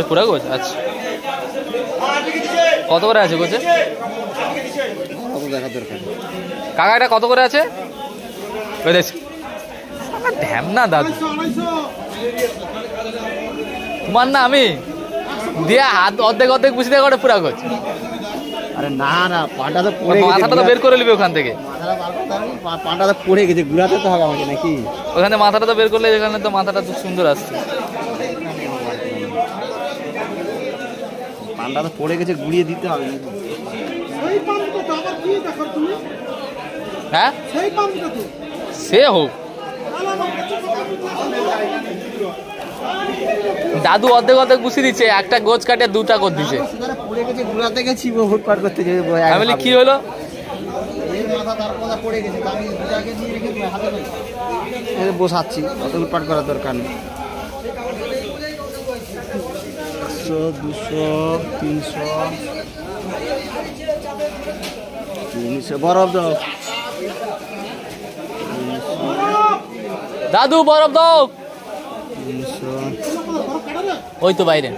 পুরা গোছ। আচ্ছা কত করে আছে গোছে কাকা? এটা কত করে আছে? ঢ্যামনা দাদু তোমার না আমি দিয়া হাত অর্ধেক অর্ধেক বুঝতে করে পুরা গোছ। আরে না না পাটা তো মাথাটা তো বের করে নিবি ওখান থেকে। পাটা তো পড়ে গেছে, ঘুরাতে তো হবে আমাকে নাকি? ওখানে মাথাটা তো বের করলে এখানে তো মাথাটা খুব সুন্দর আসছে। পান্ডা তো পড়ে গেছে, ঘুরিয়ে দিতে হবে নাকি? হ্যাঁ সে হোক, দাদু অর্ধেক অর্ধেক গুছিয়ে দিচ্ছে, একটা গোছ কাটে দুটা করে দিচ্ছে। আমি বলি কি হলো? বসাচ্ছি, অত উৎপাট করার দরকার নেই। 100, 200, 300, 300 বরফ দাও দাদু, বরফ দাও। 300 ওই তো বাইরে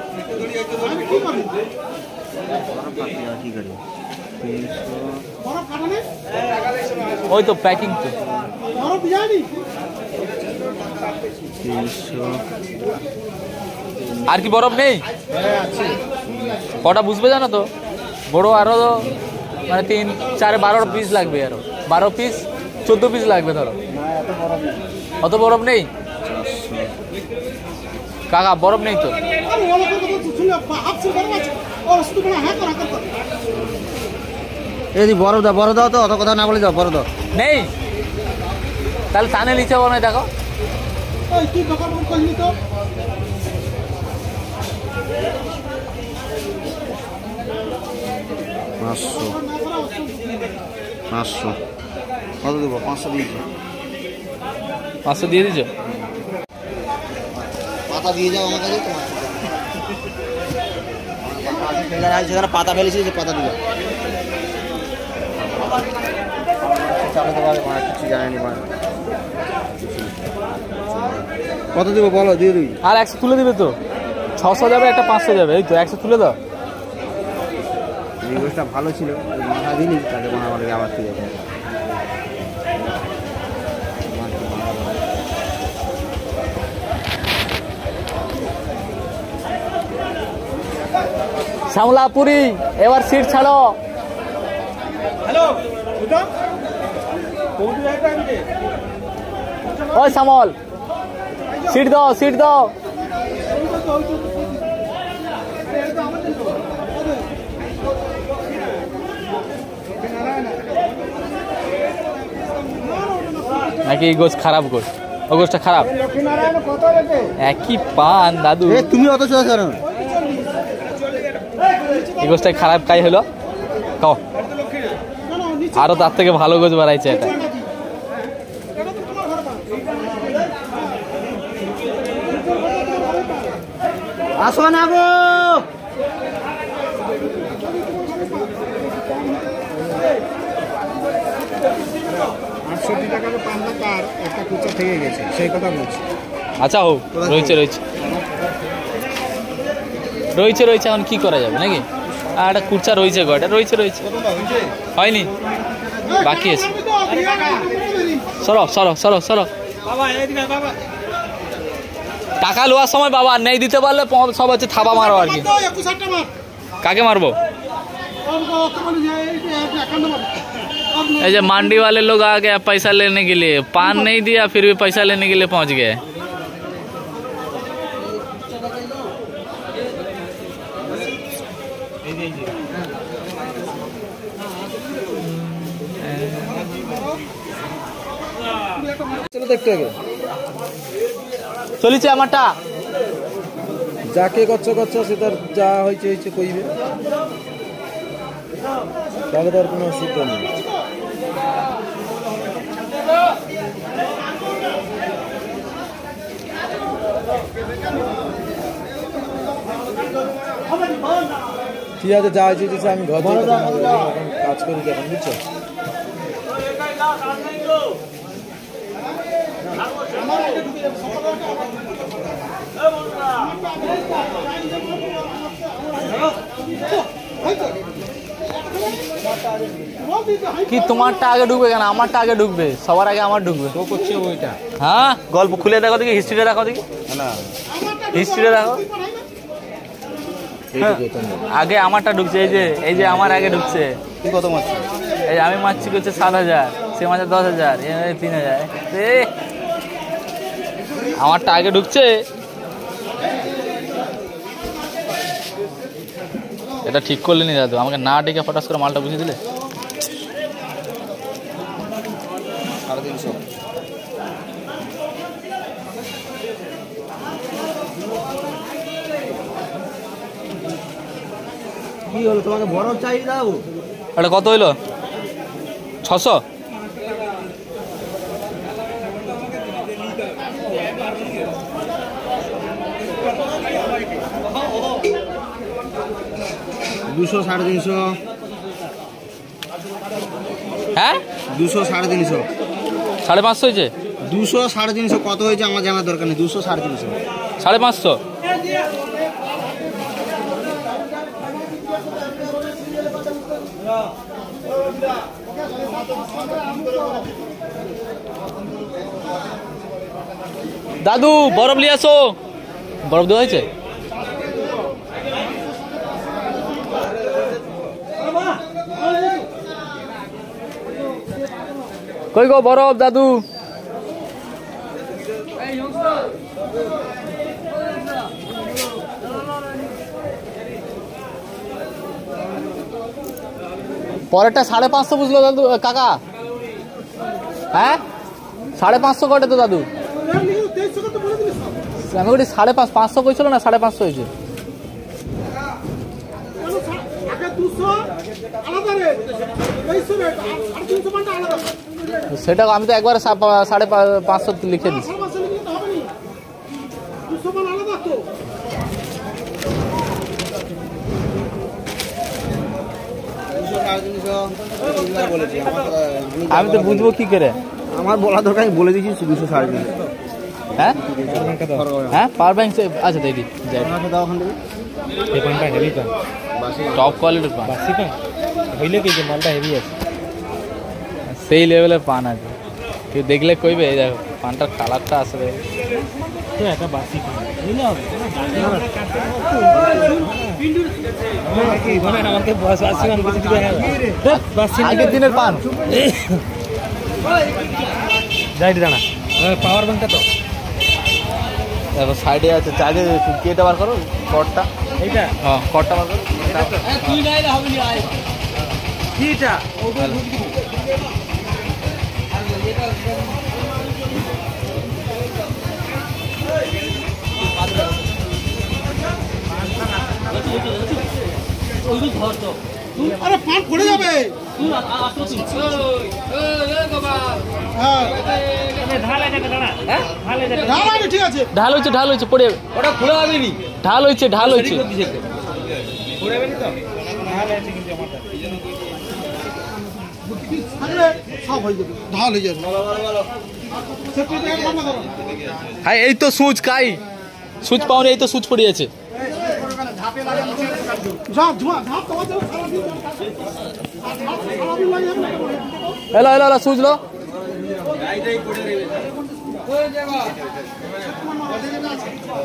ওই তো প্যাকিং তো। 300 আর কি বরফ নেই? কটা বুঝবে জানো তো? বড় আরো মানে 3, 4, 12 পিস লাগবে, আরো 12 পিস 14 পিস লাগবে ধরো। অত বরফ নেই কাকা, বরফ নেই তো। বরফ দাও, বরফ দাও তো, অত কথা না বলে যাও, বরফ দাও। নেই তাহলে টানে নিচে বনে দেখো। 500 500 কত দেবো? 500 দিয়েছি। 500 দিয়ে দিচ্ছ? পাতা দিয়ে যাও আমার কাছে। সেখানে পাতা ফেলেছি, যে পাতা দিল চালাতে পারবে কিছু জানেনি। কত দেবো বলো? দিয়ে দিই। আর 100 তুলে দিবে তো? 600 যাবে, একটা 500 যাবে, এই তো 100 তুলে দাও। এই গোষ্ঠটা ভালো ছিল, মাথা দিলি তাকে মনে আমাদের আবার ফিরে যাবে। শ্যামলাপুরি এবার সিট ছাড়ো। হ্যালো ওই শ্যামল, সিট দাও, সিট দাও। নাকি এই গোছ খারাপ গোছ? ও গোছটা খারাপ। একই পান দাদু। তুমি অত চলে জানো এই গোছটা খারাপ কাই হলো? কও, আরো তার থেকে ভালো গোছ বাড়াইছে এটা। আসো না গো। 68 টাকার পান্না তার একটা কুচা থেকে গেছে, সেই কথা বলছি। আচ্ছা হোক, রয়েছে রয়েছে রয়েছে রয়েছে, এখন কি করা যাবে নাকি? আর একটা কুচা রয়েছে, গয়টা রয়েছে রয়েছে, হয়নি, বাকি আছে। সরো সরো সরো সরো। টাকা লোয়ার সময় বাবা নেই দিতে পারলে সব হচ্ছে থাবা মারো আর কি। কাকে মারবো? ऐसे मंडी वाले लोग आ गए पैसा लेने के लिए, पान नहीं दिया फिर भी पैसा लेने के लिए पहुंच गए। চলো দেখতে হবে। চলিছে আমারটা যাকে গচ্ছ গচ্ছ সে তার যা হয়েছে হয়েছে কইবে, তাহলে তার কোনো অসুবিধা নেই। ঠিক আছে, যা হয়েছে আমি ঘর থেকে কাজ করি এখন, বুঝছো? কি তোমারটা আগে ঢুকবে কেন? আমারটা আগে ঢুকবে, সবার আগে আমার ঢুকবে। ও করছে ওইটা। হ্যাঁ, গল্প খুলে দেখো দেখি, হিস্ট্রিটা দেখো দেখি, না হিস্ট্রিটা দেখো। আগে আমারটা ঢুকছে, এই যে আমার আগে ঢুকছে। তুই কত মাছ? এই আমি মারছি করছে 7,000, সে মাঝে 10,000, 3,000। আমারটা আগে ঢুকছে। এটা ঠিক করলে নি দাদু, আমাকে না ডেকে ফটাস করে মালটা বুঝিয়ে দিলে। 350। কি হলো, তোমাকে বড় চাই দাও? এটা কত হইলো? 600। দুশো, 350। হ্যাঁ, 200, 350। 550 হয়েছে। 200, 350 কত হয়েছে আমার জানার দরকার নেই। 200, 350। 550। দাদু বরফ নিয়ে আসো। বরফ দেওয়া হয়েছে? কই গো বরফ দাদু? পরেরটা 550 বুঝলো দাদু কাকা? হ্যাঁ 550 কটে তো দাদু? আমি বলি 550 কইছিল না, 550 হয়েছে। সেটা আমি তো একবারে 550 লিখে দিচ্ছি। আমি তো বুঝবো কি করে? আমার বলা দরকার, আমি বলে দিচ্ছি 200, 350। হ্যাঁ হ্যাঁ, পাওয়ার ব্যাংক আচ্ছা দেখি দাও ওখান থেকে। এই পানটা হেভি পান, টপ কোয়ালিটির পান। বাসি পান হইলে কি যে মালটা হেভি আছে, সেই লেভেলের পান আছে। কেউ দেখলে কইবে এই দেখো পানটার কালারটা আসলে। তো একটা বাসি পান হইলে হবে। আমাকে বাসি পান কিছু দিবে, বাসি আগের দিনের পান। যাইটি দাঁড়া, পাওয়ার ব্যাংকটা তো দেখো সাইডে আছে, চার্জে কেটা বার করো, কর্ডটা। এইটা হ্যাঁ, কর্ডটা বার করো। কিটা আরে পান পড়ে যাবে। ঠিক আছে, ঢাল হয়েছে, ঢাল হয়েছে, পড়ে যাবে। ওটা খুলে হবে নি, ঢাল হয়েছে, ঢাল হয়েছে। খুলে হবে নি তো ঢাল আছে কিন্তু আমারটা সব হয়ে যাবে, ঢাল হয়ে যাবে। হ্যাঁ এই তো সুচ কাই, সুচ পাওনি, এই তো সুচ পড়ে আছে। এলো এলো এলো, সুচ লো।